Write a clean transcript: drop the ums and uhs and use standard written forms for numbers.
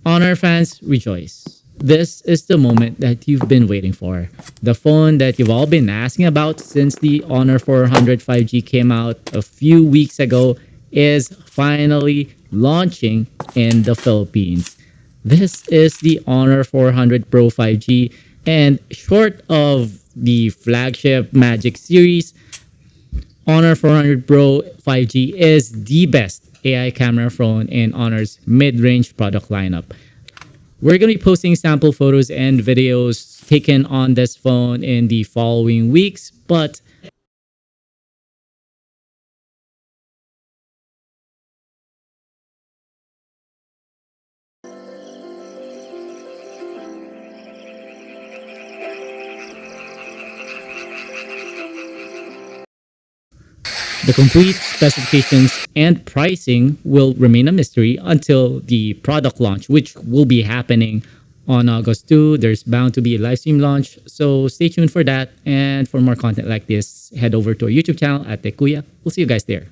Honor fans, rejoice. This is the moment that you've been waiting for. The phone that you've all been asking about since the Honor 400 5G came out a few weeks ago is finally launching in the Philippines. This is the Honor 400 Pro 5G, and short of the flagship Magic series, Honor 400 Pro 5G is the best AI camera phone in Honor's mid-range product lineup. We're going to be posting sample photos and videos taken on this phone in the following weeks, but the complete specifications and pricing will remain a mystery until the product launch, which will be happening on August 2. There's bound to be a live stream launch, so stay tuned for that. And for more content like this, head over to our YouTube channel at Tekuya. We'll see you guys there.